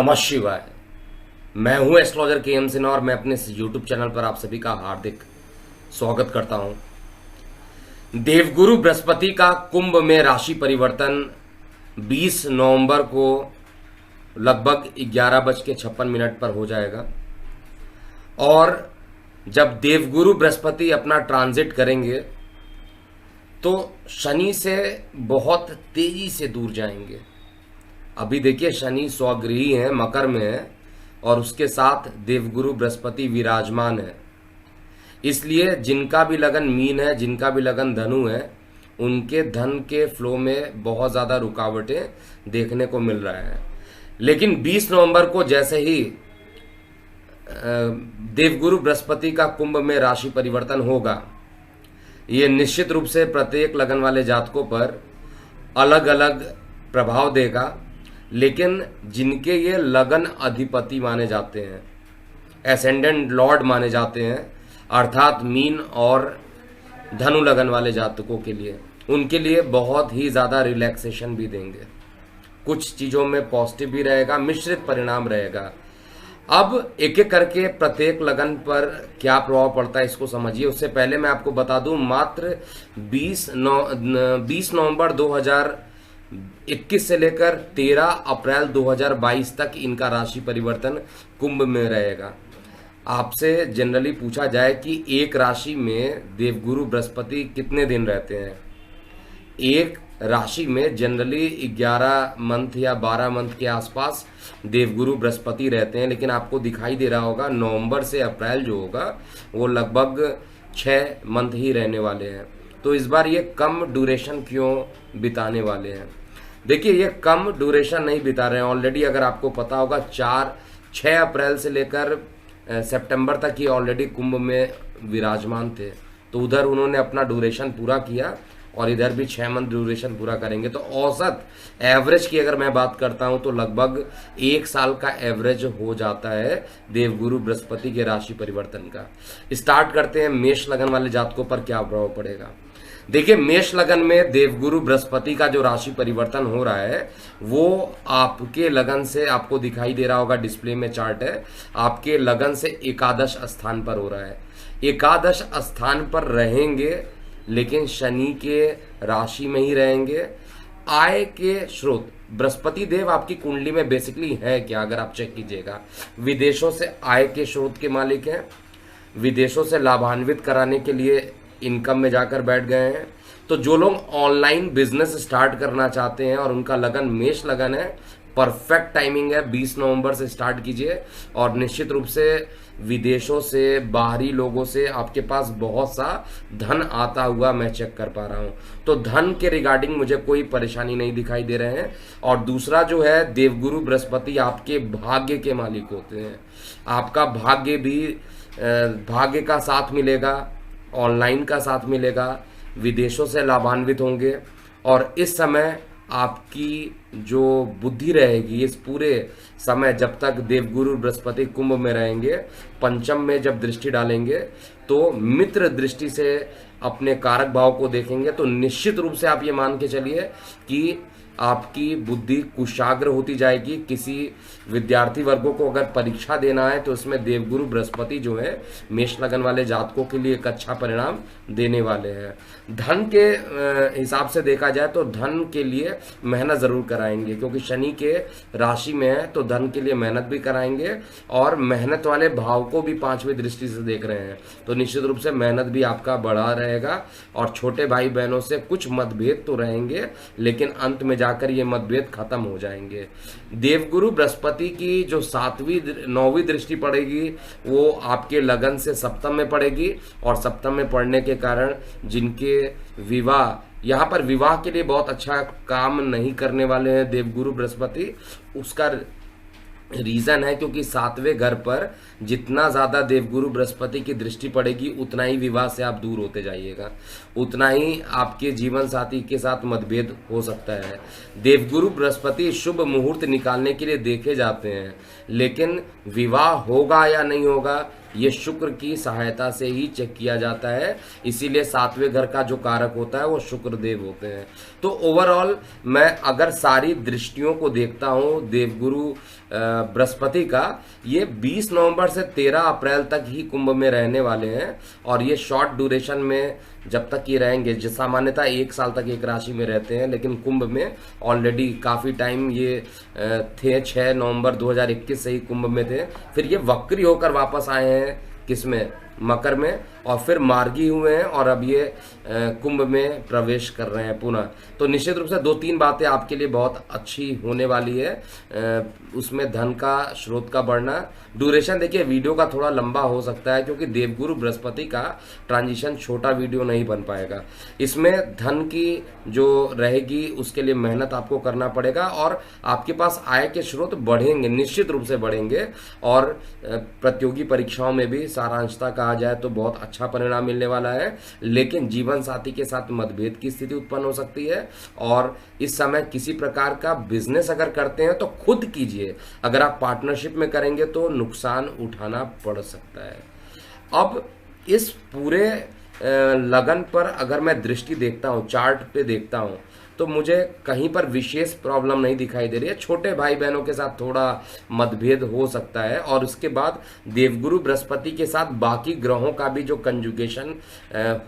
नमः शिवाय। मैं हूं एस्ट्रोलॉजर के सिन्हा और मैं अपने यूट्यूब चैनल पर आप सभी का हार्दिक स्वागत करता हूं। देवगुरु बृहस्पति का कुंभ में राशि परिवर्तन 20 नवंबर को लगभग 11:56 पर हो जाएगा और जब देवगुरु बृहस्पति अपना ट्रांजिट करेंगे तो शनि से बहुत तेजी से दूर जाएंगे। अभी देखिए शनि स्वगृही है, मकर में है और उसके साथ देवगुरु बृहस्पति विराजमान है। इसलिए जिनका भी लगन मीन है, जिनका भी लगन धनु है, उनके धन के फ्लो में बहुत ज़्यादा रुकावटें देखने को मिल रहा है। लेकिन 20 नवंबर को जैसे ही देवगुरु बृहस्पति का कुंभ में राशि परिवर्तन होगा, ये निश्चित रूप से प्रत्येक लगन वाले जातकों पर अलग अलग प्रभाव देगा। लेकिन जिनके ये लगन अधिपति माने जाते हैं, एसेंडेंट लॉर्ड माने जाते हैं, अर्थात मीन और धनु लगन वाले जातकों के लिए, उनके लिए बहुत ही ज़्यादा रिलैक्सेशन भी देंगे। कुछ चीज़ों में पॉजिटिव भी रहेगा, मिश्रित परिणाम रहेगा। अब एक एक करके प्रत्येक लगन पर क्या प्रभाव पड़ता है इसको समझिए। उससे पहले मैं आपको बता दूं, मात्र 20 नवंबर 2021 से लेकर 13 अप्रैल 2022 तक इनका राशि परिवर्तन कुंभ में रहेगा। आपसे जनरली पूछा जाए कि एक राशि में देवगुरु बृहस्पति कितने दिन रहते हैं। एक राशि में जनरली 11 मंथ या 12 मंथ के आसपास देवगुरु बृहस्पति रहते हैं। लेकिन आपको दिखाई दे रहा होगा नवंबर से अप्रैल जो होगा वो लगभग 6 मंथ ही रहने वाले हैं। तो इस बार ये कम ड्यूरेशन क्यों बिताने वाले हैं? देखिए, ये कम ड्यूरेशन नहीं बिता रहे हैं। ऑलरेडी अगर आपको पता होगा 6 अप्रैल से लेकर सितंबर तक ही ऑलरेडी कुंभ में विराजमान थे। तो उधर उन्होंने अपना ड्यूरेशन पूरा किया और इधर भी 6 मंथ ड्यूरेशन पूरा करेंगे। तो औसत एवरेज की अगर मैं बात करता हूं तो लगभग 1 साल का एवरेज हो जाता है देवगुरु बृहस्पति के राशि परिवर्तन का। स्टार्ट करते हैं मेष लगन वाले जातकों पर क्या प्रभाव पड़ेगा। देखिए, मेष लगन में देवगुरु बृहस्पति का जो राशि परिवर्तन हो रहा है वो आपके लगन से, आपको दिखाई दे रहा होगा डिस्प्ले में चार्ट है, आपके लगन से एकादश स्थान पर हो रहा है। एकादश स्थान पर रहेंगे लेकिन शनि के राशि में ही रहेंगे। आय के स्रोत बृहस्पति देव आपकी कुंडली में बेसिकली है क्या, अगर आप चेक कीजिएगा, विदेशों से आय के स्रोत के मालिक हैं। विदेशों से लाभान्वित कराने के लिए इनकम में जाकर बैठ गए हैं। तो जो लोग ऑनलाइन बिजनेस स्टार्ट करना चाहते हैं और उनका लगन मेष लगन है, परफेक्ट टाइमिंग है, 20 नवंबर से स्टार्ट कीजिए। और निश्चित रूप से विदेशों से, बाहरी लोगों से आपके पास बहुत सा धन आता हुआ मैं चेक कर पा रहा हूं। तो धन के रिगार्डिंग मुझे कोई परेशानी नहीं दिखाई दे रहे हैं। और दूसरा जो है, देवगुरु बृहस्पति आपके भाग्य के मालिक होते हैं। आपका भाग्य भी, भाग्य का साथ मिलेगा, ऑनलाइन का साथ मिलेगा, विदेशों से लाभान्वित होंगे। और इस समय आपकी जो बुद्धि रहेगी, इस पूरे समय जब तक देवगुरु बृहस्पति कुंभ में रहेंगे, पंचम में जब दृष्टि डालेंगे तो मित्र दृष्टि से अपने कारक भाव को देखेंगे। तो निश्चित रूप से आप ये मान के चलिए कि आपकी बुद्धि कुशाग्र होती जाएगी। किसी विद्यार्थी वर्गों को अगर परीक्षा देना है तो इसमें देवगुरु बृहस्पति जो है मेष लगन वाले जातकों के लिए एक अच्छा परिणाम देने वाले हैं। धन के हिसाब से देखा जाए तो धन के लिए मेहनत जरूर कराएंगे, क्योंकि शनि के राशि में है तो धन के लिए मेहनत भी कराएंगे। और मेहनत वाले भाव को भी 5वीं दृष्टि से देख रहे हैं तो निश्चित रूप से मेहनत भी आपका बढ़ा रहेगा। और छोटे भाई बहनों से कुछ मतभेद तो रहेंगे लेकिन अंत में जाकर ये मतभेद खत्म हो जाएंगे। देवगुरु बृहस्पति की जो 9वीं दृष्टि पड़ेगी वो आपके लगन से सप्तम में पड़ेगी। और सप्तम में पड़ने के कारण जिनके विवाह, यहाँ पर विवाह के लिए बहुत अच्छा काम नहीं करने वाले हैं देवगुरु बृहस्पति, उसका रीजन है क्योंकि 7वें घर पर जितना ज्यादा देवगुरु बृहस्पति की दृष्टि पड़ेगी उतना ही विवाह से आप दूर होते जाइएगा, उतना ही आपके जीवन साथी के साथ मतभेद हो सकता है। देवगुरु बृहस्पति शुभ मुहूर्त निकालने के लिए देखे जाते हैं, लेकिन विवाह होगा या नहीं होगा ये शुक्र की सहायता से ही चेक किया जाता है, इसीलिए 7वें घर का जो कारक होता है वो शुक्र देव होते हैं। तो ओवरऑल मैं अगर सारी दृष्टियों को देखता हूँ देवगुरु बृहस्पति का, ये 20 नवंबर से 13 अप्रैल तक ही कुंभ में रहने वाले हैं और ये शॉर्ट ड्यूरेशन में जब तक ये रहेंगे, जो सामान्यतः 1 साल तक एक राशि में रहते हैं, लेकिन कुंभ में ऑलरेडी काफ़ी टाइम ये थे, 6 नवंबर 2021 से ही कुंभ में थे, फिर ये वक्री होकर वापस आए हैं किसमें, मकर में, और फिर मार्गी हुए हैं और अब ये कुंभ में प्रवेश कर रहे हैं पुनः। तो निश्चित रूप से 2-3 बातें आपके लिए बहुत अच्छी होने वाली है, उसमें धन का स्रोत का बढ़ना। ड्यूरेशन देखिए वीडियो का थोड़ा लंबा हो सकता है क्योंकि देवगुरु बृहस्पति का ट्रांजिशन छोटा वीडियो नहीं बन पाएगा, इसमें धन की जो रहेगी उसके लिए मेहनत आपको करना पड़ेगा और आपके पास आय के स्रोत बढ़ेंगे, निश्चित रूप से बढ़ेंगे। और प्रतियोगी परीक्षाओं में भी सारांशता कहा जाए तो बहुत अच्छा परिणाम मिलने वाला है, लेकिन जीवन साथी के साथ मतभेद की स्थिति उत्पन्न हो सकती है। और इस समय किसी प्रकार का बिजनेस अगर करते हैं तो खुद कीजिए, अगर आप पार्टनरशिप में करेंगे तो नुकसान उठाना पड़ सकता है। अब इस पूरे लगन पर अगर मैं दृष्टि देखता हूँ, चार्ट पे देखता हूँ, तो मुझे कहीं पर विशेष प्रॉब्लम नहीं दिखाई दे रही है। छोटे भाई बहनों के साथ थोड़ा मतभेद हो सकता है और उसके बाद देवगुरु बृहस्पति के साथ बाकी ग्रहों का भी जो कंजुगेशन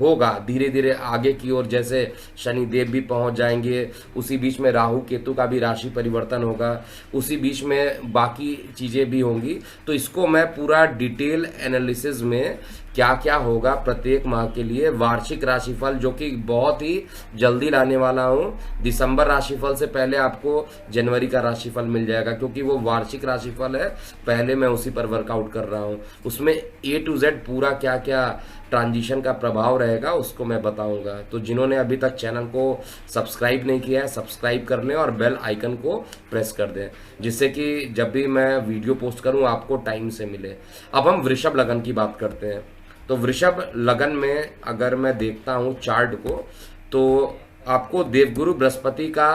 होगा धीरे धीरे आगे की ओर, जैसे शनि देव भी पहुंच जाएंगे, उसी बीच में राहु केतु का भी राशि परिवर्तन होगा, उसी बीच में बाकी चीज़ें भी होंगी। तो इसको मैं पूरा डिटेल एनालिसिस में क्या क्या होगा प्रत्येक माह के लिए, वार्षिक राशिफल जो कि बहुत ही जल्दी लाने वाला हूँ। दिसंबर राशिफल से पहले आपको जनवरी का राशिफल मिल जाएगा क्योंकि वो वार्षिक राशिफल है, पहले मैं उसी पर वर्कआउट कर रहा हूँ। उसमें A to Z पूरा क्या क्या ट्रांजिशन का प्रभाव रहेगा उसको मैं बताऊंगा। तो जिन्होंने अभी तक चैनल को सब्सक्राइब नहीं किया है सब्सक्राइब कर लें और बेल आइकन को प्रेस कर दें, जिससे कि जब भी मैं वीडियो पोस्ट करूं आपको टाइम से मिले। अब हम वृषभ लगन की बात करते हैं। तो वृषभ लगन में अगर मैं देखता हूं चार्ट को, तो आपको देवगुरु बृहस्पति का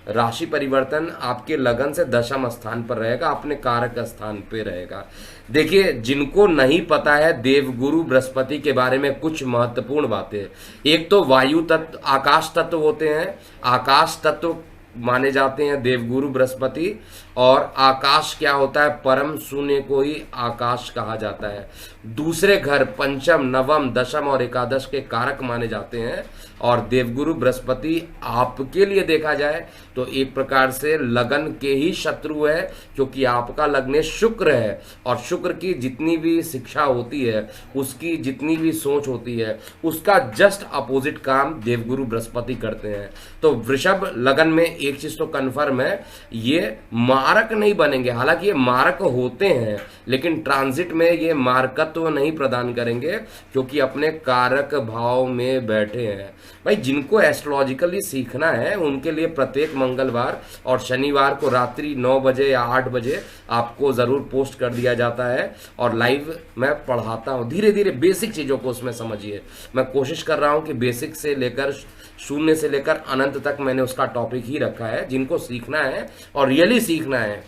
राशि परिवर्तन आपके लगन से दशम स्थान पर रहेगा, अपने कारक स्थान पे रहेगा। देखिए, जिनको नहीं पता है देवगुरु बृहस्पति के बारे में कुछ महत्वपूर्ण बातें, एक तो वायु तत्व, आकाश तत्व होते हैं, आकाश तत्व माने जाते हैं देवगुरु बृहस्पति। और आकाश क्या होता है, परम शून्य को ही आकाश कहा जाता है। दूसरे घर पंचम, नवम, दशम और एकादश के कारक माने जाते हैं। और देवगुरु बृहस्पति आपके लिए देखा जाए तो एक प्रकार से लगन के ही शत्रु है, क्योंकि आपका लग्न शुक्र है और शुक्र की जितनी भी शिक्षा होती है, उसकी जितनी भी सोच होती है, उसका जस्ट अपोजिट काम देवगुरु बृहस्पति करते हैं। तो वृषभ लगन में एक चीज तो कन्फर्म है, ये मारक नहीं बनेंगे। हालांकि ये मारक होते हैं लेकिन ट्रांजिट में ये मारकत्व नहीं प्रदान करेंगे क्योंकि अपने कारक भाव में बैठे हैं। भाई, जिनको एस्ट्रोलॉजिकली सीखना है उनके लिए प्रत्येक मंगलवार और शनिवार को रात्रि 9 बजे या 8 बजे आपको जरूर पोस्ट कर दिया जाता है और लाइव मैं पढ़ाता हूँ। धीरे धीरे बेसिक चीजों को उसमें समझिए। मैं कोशिश कर रहा हूँ कि बेसिक से लेकर शून्य से लेकर अनंत तक मैंने उसका टॉपिक ही रखा है। जिनको सीखना है और रियली सीखना है,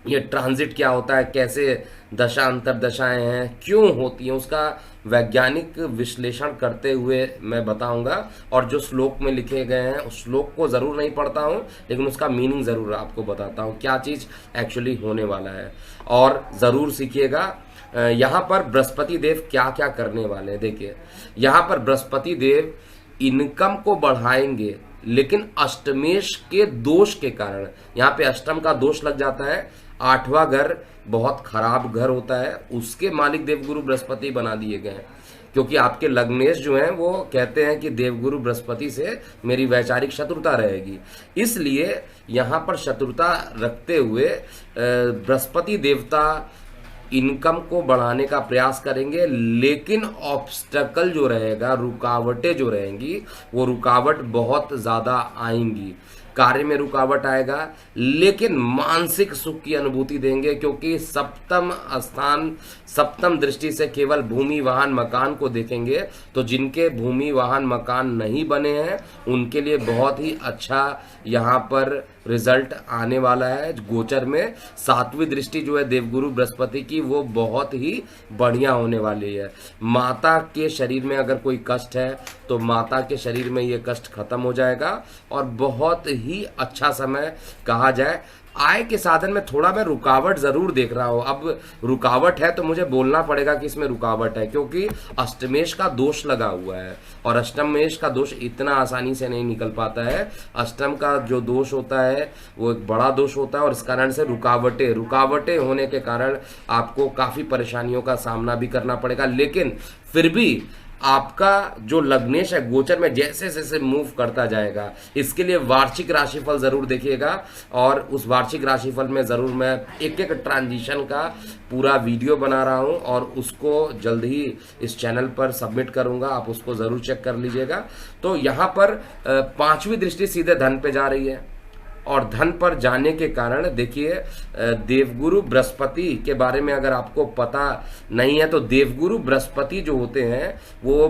ये ट्रांजिट क्या होता है, कैसे दशा अंतर दशाएं हैं, क्यों होती हैं, उसका वैज्ञानिक विश्लेषण करते हुए मैं बताऊंगा। और जो श्लोक में लिखे गए हैं उस श्लोक को जरूर नहीं पढ़ता हूं, लेकिन उसका मीनिंग जरूर आपको बताता हूं, क्या चीज एक्चुअली होने वाला है। और जरूर सीखिएगा। यहाँ पर बृहस्पति देव क्या क्या करने वाले हैं। देखिए, यहाँ पर बृहस्पति देव इनकम को बढ़ाएंगे, लेकिन अष्टमेश के दोष के कारण, यहाँ पे अष्टम का दोष लग जाता है। 8वां घर बहुत खराब घर होता है, उसके मालिक देवगुरु बृहस्पति बना दिए गए हैं, क्योंकि आपके लग्नेश जो हैं वो कहते हैं कि देवगुरु बृहस्पति से मेरी वैचारिक शत्रुता रहेगी। इसलिए यहाँ पर शत्रुता रखते हुए बृहस्पति देवता इनकम को बढ़ाने का प्रयास करेंगे, लेकिन ऑब्स्टकल जो रहेगा, रुकावटें जो रहेंगी, वो रुकावट बहुत ज़्यादा आएंगी। कार्य में रुकावट आएगा, लेकिन मानसिक सुख की अनुभूति देंगे, क्योंकि सप्तम स्थान, सप्तम दृष्टि से केवल भूमि वाहन मकान को देखेंगे। तो जिनके भूमि वाहन मकान नहीं बने हैं उनके लिए बहुत ही अच्छा यहाँ पर रिजल्ट आने वाला है। गोचर में 7वीं दृष्टि जो है देवगुरु बृहस्पति की वो बहुत ही बढ़िया होने वाली है। माता के शरीर में अगर कोई कष्ट है तो माता के शरीर में ये कष्ट खत्म हो जाएगा और बहुत ही अच्छा समय कहा जाए। आय के साधन में थोड़ा मैं रुकावट जरूर देख रहा हूं। अब रुकावट है तो मुझे बोलना पड़ेगा कि इसमें रुकावट है, क्योंकि अष्टमेश का दोष लगा हुआ है और अष्टमेश का दोष इतना आसानी से नहीं निकल पाता है। अष्टम का जो दोष होता है वो एक बड़ा दोष होता है और इस कारण से रुकावटें होने के कारण आपको काफी परेशानियों का सामना भी करना पड़ेगा। लेकिन फिर भी आपका जो लग्नेश है गोचर में जैसे जैसे मूव करता जाएगा, इसके लिए वार्षिक राशिफल जरूर देखिएगा और उस वार्षिक राशिफल में जरूर मैं एक एक ट्रांजिशन का पूरा वीडियो बना रहा हूं और उसको जल्द ही इस चैनल पर सबमिट करूंगा, आप उसको जरूर चेक कर लीजिएगा। तो यहाँ पर 5वीं दृष्टि सीधे धन पे जा रही है और धन पर जाने के कारण देखिए देवगुरु बृहस्पति के बारे में अगर आपको पता नहीं है तो देवगुरु बृहस्पति जो होते हैं वो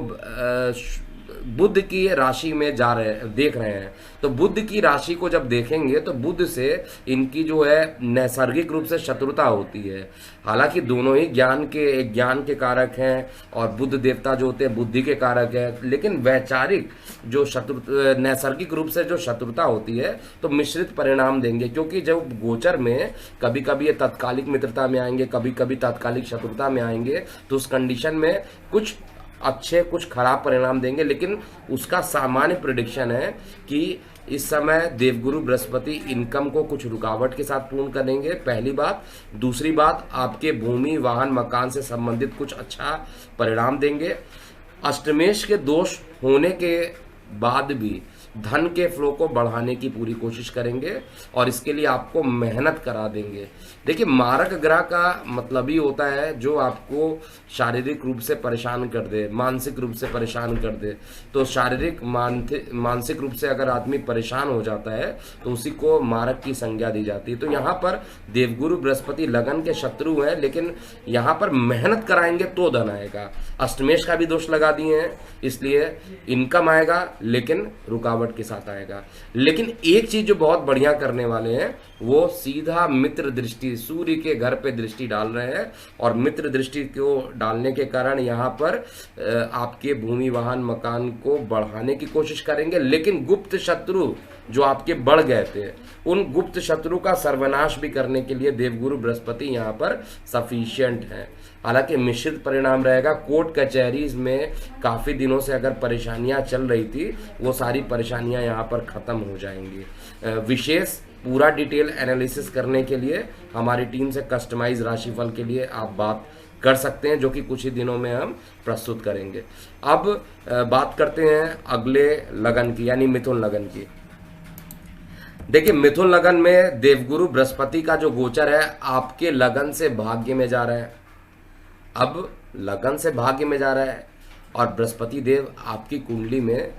बुध की राशि में देख रहे हैं। तो बुध की राशि को जब देखेंगे तो बुध से इनकी जो है नैसर्गिक रूप से शत्रुता होती है। हालांकि दोनों ही ज्ञान के कारक हैं और बुध देवता जो होते हैं बुद्धि के कारक है, लेकिन वैचारिक जो नैसर्गिक रूप से जो शत्रुता होती है तो मिश्रित परिणाम देंगे, क्योंकि जब गोचर में कभी कभी ये तत्कालिक मित्रता में आएंगे, कभी कभी तात्कालिक शत्रुता में आएंगे, तो उस कंडीशन में कुछ अच्छे कुछ खराब परिणाम देंगे। लेकिन उसका सामान्य प्रेडिक्शन है कि इस समय देवगुरु बृहस्पति इनकम को कुछ रुकावट के साथ पूर्ण करेंगे, पहली बात। दूसरी बात, आपके भूमि वाहन मकान से संबंधित कुछ अच्छा परिणाम देंगे। अष्टमेश के दोष होने के बाद भी धन के फ्लो को बढ़ाने की पूरी कोशिश करेंगे और इसके लिए आपको मेहनत करा देंगे। देखिए, मारक ग्रह का मतलब ही होता है जो आपको शारीरिक रूप से परेशान कर दे, मानसिक रूप से परेशान कर दे। तो शारीरिक मानसिक रूप से अगर आदमी परेशान हो जाता है तो उसी को मारक की संज्ञा दी जाती है। तो यहाँ पर देवगुरु बृहस्पति लगन के शत्रु हैं, लेकिन यहाँ पर मेहनत कराएंगे तो धन आएगा। अष्टमेश का भी दोष लगा दिए हैं, इसलिए इनकम आएगा लेकिन रुकावट के साथ आएगा। लेकिन एक चीज जो बहुत बढ़िया करने वाले हैं वो सीधा मित्र दृष्टि, सूर्य के घर पे दृष्टि डाल रहे हैं और मित्र दृष्टि को डालने के कारण यहाँ पर आपके भूमि वाहन मकान को बढ़ाने की कोशिश करेंगे। लेकिन गुप्त शत्रु जो आपके बढ़ गए थे उन गुप्त शत्रु का सर्वनाश भी करने के लिए देवगुरु बृहस्पति यहाँ पर सफिशिएंट है। हालांकि मिश्रित परिणाम रहेगा। कोर्ट कचहरी में काफी दिनों से अगर परेशानियां चल रही थी वो सारी परेशानियां यहाँ पर खत्म हो जाएंगी। विशेष पूरा डिटेल एनालिसिस करने के लिए हमारी टीम से कस्टमाइज राशिफल के लिए आप बात कर सकते हैं, जो कि कुछ ही दिनों में हम प्रस्तुत करेंगे। अब बात करते हैं अगले लगन की, यानी मिथुन लगन की। देखिए, मिथुन लगन में देवगुरु बृहस्पति का जो गोचर है आपके लगन से भाग्य में जा रहा है। अब लगन से भाग्य में जा रहा है और बृहस्पति देव आपकी कुंडली में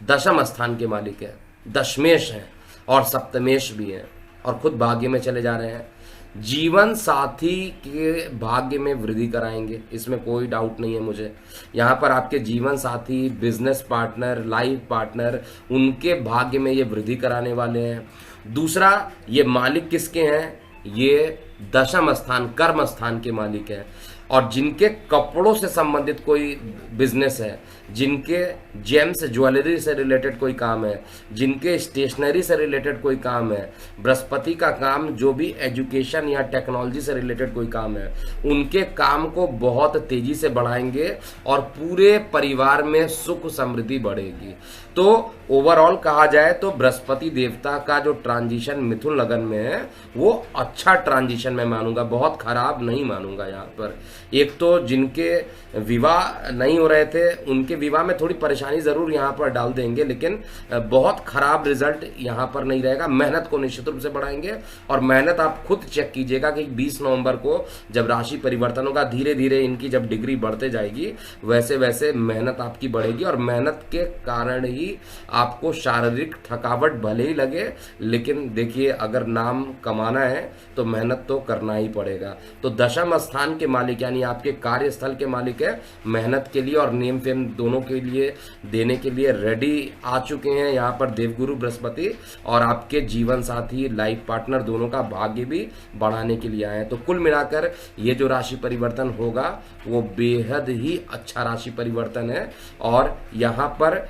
दशम स्थान के मालिक है, दशमेश है और सप्तमेश भी है और खुद भाग्य में चले जा रहे हैं। जीवन साथी के भाग्य में वृद्धि कराएंगे, इसमें कोई डाउट नहीं है मुझे। यहाँ पर आपके जीवन साथी, बिजनेस पार्टनर, लाइफ पार्टनर, उनके भाग्य में ये वृद्धि कराने वाले हैं। दूसरा, ये मालिक किसके हैं? ये दशम स्थान, कर्म स्थान के मालिक है। और जिनके कपड़ों से संबंधित कोई बिजनेस है, जिनके जेम्स ज्वेलरी से रिलेटेड कोई काम है, जिनके स्टेशनरी से रिलेटेड कोई काम है, बृहस्पति का काम जो भी एजुकेशन या टेक्नोलॉजी से रिलेटेड कोई काम है, उनके काम को बहुत तेजी से बढ़ाएंगे और पूरे परिवार में सुख समृद्धि बढ़ेगी। तो ओवरऑल कहा जाए तो बृहस्पति देवता का जो ट्रांजिशन मिथुन लगन में है वो अच्छा ट्रांजिशन मैं मानूंगा, बहुत खराब नहीं मानूंगा। यहाँ पर एक तो जिनके विवाह नहीं हो रहे थे उनके विवाह में थोड़ी परेशानी जरूर यहाँ पर डाल देंगे, लेकिन बहुत खराब रिजल्ट यहाँ पर नहीं रहेगा। मेहनत को निश्चित रूप से बढ़ाएंगे और मेहनत आप खुद चेक कीजिएगा कि 20 नवंबर को जब राशि परिवर्तन होगा, धीरे धीरे इनकी जब डिग्री बढ़ते जाएगी वैसे वैसे मेहनत आपकी बढ़ेगी और मेहनत के कारण ही कि आपको शारीरिक थकावट भले ही लगे, लेकिन देखिए अगर नाम कमाना है तो मेहनत तो करना ही पड़ेगा। तो दशम स्थान के मालिक यानी आपके कार्यस्थल के मालिक है, मेहनत के लिए और नेम फेम दोनों के लिए देने के लिए रेडी आ चुके हैं यहाँ पर देवगुरु बृहस्पति, और आपके जीवन साथी लाइफ पार्टनर दोनों का भाग्य भी बढ़ाने के लिए आए हैं। तो कुल मिलाकर ये जो राशि परिवर्तन होगा वो बेहद ही अच्छा राशि परिवर्तन है, और यहाँ पर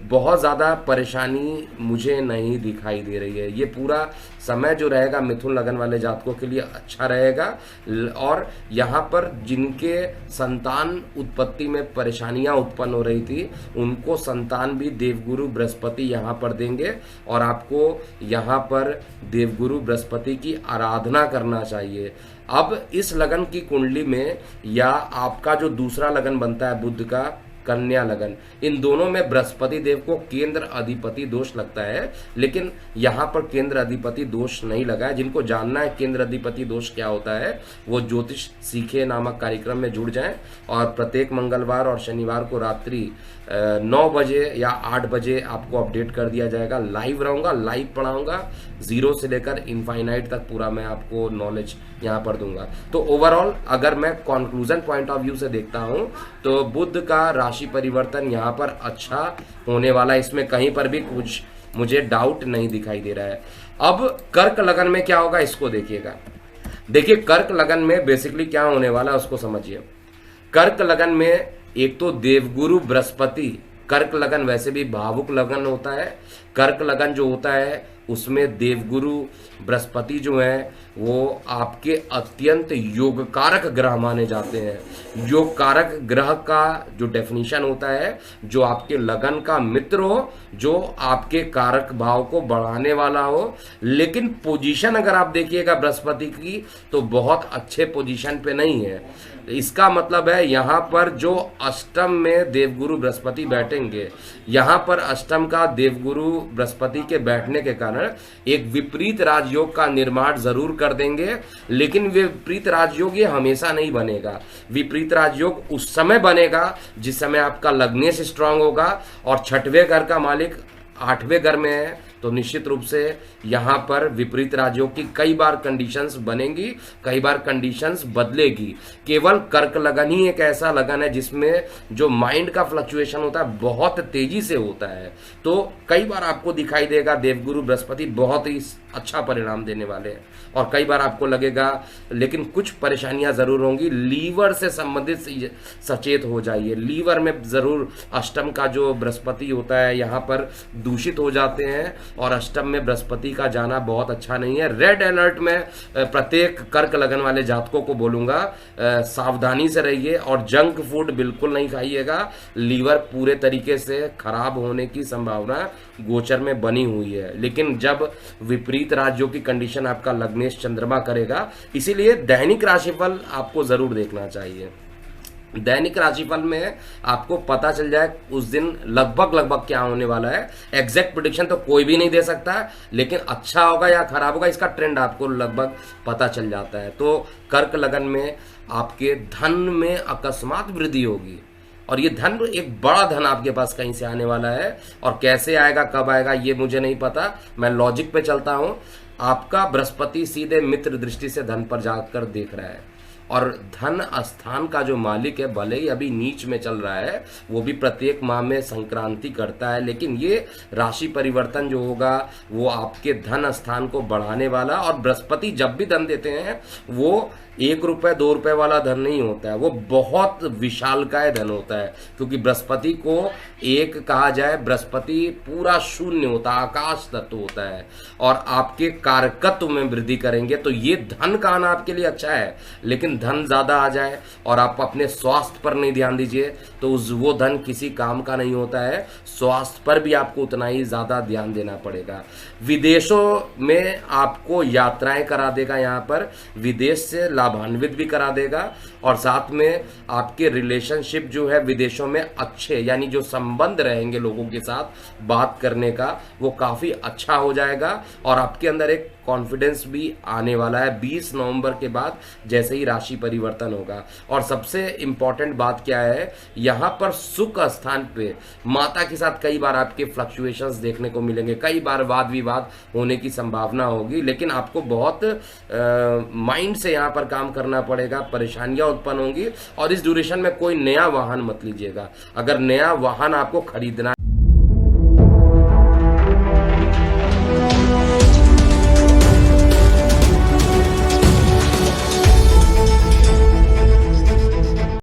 बहुत ज़्यादा परेशानी मुझे नहीं दिखाई दे रही है। ये पूरा समय जो रहेगा मिथुन लगन वाले जातकों के लिए अच्छा रहेगा, और यहाँ पर जिनके संतान उत्पत्ति में परेशानियां उत्पन्न हो रही थी उनको संतान भी देवगुरु बृहस्पति यहाँ पर देंगे, और आपको यहाँ पर देवगुरु बृहस्पति की आराधना करना चाहिए। अब इस लगन की कुंडली में या आपका जो दूसरा लगन बनता है बुध का कन्या लगन, इन दोनों में बृहस्पति देव को केंद्र अधिपति दोष लगता है, लेकिन यहाँ पर केंद्र अधिपति दोष नहीं लगा है। जिनको जानना है केंद्र अधिपति दोष क्या होता है वो ज्योतिष सीखे नामक कार्यक्रम में जुड़ जाएं, और प्रत्येक मंगलवार और शनिवार को रात्रि 9 बजे या 8 बजे आपको अपडेट कर दिया जाएगा। लाइव रहूंगा, लाइव पढ़ाऊंगा, जीरो से लेकर इनफाइनाइट तक पूरा मैं आपको नॉलेज यहाँ पर दूंगा। तो ओवरऑल अगर मैं कंक्लूजन पॉइंट ऑफ व्यू से देखता हूँ तो बुध का राशि परिवर्तन यहाँ पर अच्छा होने वाला है, इसमें कहीं पर भी कुछ मुझे डाउट नहीं दिखाई दे रहा है। अब कर्क लगन में क्या होगा इसको देखिएगा। देखिए कर्क लगन में बेसिकली क्या होने वाला है उसको समझिए। कर्क लगन में एक तो देवगुरु बृहस्पति, कर्क लगन वैसे भी भावुक लगन होता है, कर्क लगन जो होता है उसमें देवगुरु बृहस्पति जो है वो आपके अत्यंत योगकारक ग्रह माने जाते हैं। योगकारक ग्रह का जो डेफिनेशन होता है, जो आपके लगन का मित्र हो, जो आपके कारक भाव को बढ़ाने वाला हो, लेकिन पोजीशन अगर आप देखिएगा बृहस्पति की तो बहुत अच्छे पोजीशन पे नहीं है। इसका मतलब है यहाँ पर जो अष्टम में देवगुरु बृहस्पति बैठेंगे, यहाँ पर अष्टम का देवगुरु बृहस्पति के बैठने के कारण एक विपरीत राजयोग का निर्माण जरूर कर देंगे, लेकिन विपरीत राजयोग ये हमेशा नहीं बनेगा। विपरीत राजयोग उस समय बनेगा जिस समय आपका लग्नेश स्ट्रांग होगा और छठवें घर का मालिक 8वें घर में है, तो निश्चित रूप से यहाँ पर विपरीत राजयोग की कई बार कंडीशंस बनेंगी, कई बार कंडीशंस बदलेगी। केवल कर्क लगन ही एक ऐसा लगन है जिसमें जो माइंड का फ्लक्चुएशन होता है बहुत तेजी से होता है, तो कई बार आपको दिखाई देगा देवगुरु बृहस्पति बहुत ही अच्छा परिणाम देने वाले हैं, और कई बार आपको लगेगा, लेकिन कुछ परेशानियां जरूर होंगी। लीवर से संबंधित सचेत हो जाइए। लीवर में जरूर अष्टम का जो बृहस्पति होता है यहाँ पर दूषित हो जाते हैं, और अष्टम में बृहस्पति का जाना बहुत अच्छा नहीं है। रेड अलर्ट में प्रत्येक कर्क लगन वाले जातकों को बोलूंगा सावधानी से रहिए, और जंक फूड बिल्कुल नहीं खाइएगा। लीवर पूरे तरीके से खराब होने की संभावना गोचर में बनी हुई है, लेकिन जब विपरीत राजयोग की कंडीशन आपका लग्नेश चंद्रमा करेगा, इसीलिए दैनिक राशिफल आपको जरूर देखना चाहिए। दैनिक राशिफल में आपको पता चल जाए उस दिन लगभग क्या होने वाला है। एग्जैक्ट प्रेडिक्शन तो कोई भी नहीं दे सकता, लेकिन अच्छा होगा या खराब होगा इसका ट्रेंड आपको लगभग पता चल जाता है। तो कर्क लगन में आपके धन में अकस्मात वृद्धि होगी, और ये धन एक बड़ा धन आपके पास कहीं से आने वाला है, और कैसे आएगा कब आएगा ये मुझे नहीं पता। मैं लॉजिक पे चलता हूं। आपका बृहस्पति सीधे मित्र दृष्टि से धन पर जाकर देख रहा है, और धन स्थान का जो मालिक है भले ही अभी नीच में चल रहा है, वो भी प्रत्येक माह में संक्रांति करता है, लेकिन ये राशि परिवर्तन जो होगा वो आपके धन स्थान को बढ़ाने वाला। और बृहस्पति जब भी धन देते हैं वो 1 रुपए 2 रुपए वाला धन नहीं होता है, वो बहुत विशालकाय धन होता है, क्योंकि बृहस्पति को एक कहा जाए, बृहस्पति पूरा शून्य होता है, आकाश तत्व होता है, और आपके कारकत्व में वृद्धि करेंगे। तो ये धन का आना आपके लिए अच्छा है, लेकिन धन ज्यादा आ जाए और आप अपने स्वास्थ्य पर नहीं ध्यान दीजिए तो वो धन किसी काम का नहीं होता है। स्वास्थ्य पर भी आपको उतना ही ज्यादा ध्यान देना पड़ेगा। विदेशों में आपको यात्राएं करा देगा, यहाँ पर विदेश से लाभान्वित भी करा देगा, और साथ में आपके रिलेशनशिप जो है विदेशों में अच्छे, यानी जो संबंध रहेंगे लोगों के साथ बात करने का, वो काफी अच्छा हो जाएगा, और आपके अंदर एक कॉन्फिडेंस भी आने वाला है 20 नवंबर के बाद, जैसे ही राशि परिवर्तन होगा। और सबसे इंपॉर्टेंट बात क्या है, यहाँ पर सुख स्थान पे माता के साथ कई बार आपके फ्लक्चुएशंस देखने को मिलेंगे, कई बार वाद विवाद होने की संभावना होगी, लेकिन आपको बहुत माइंड से यहाँ पर काम करना पड़ेगा, परेशानियां उत्पन्न होंगी। और इस ड्यूरेशन में कोई नया वाहन मत लीजिएगा, अगर नया वाहन आपको खरीदना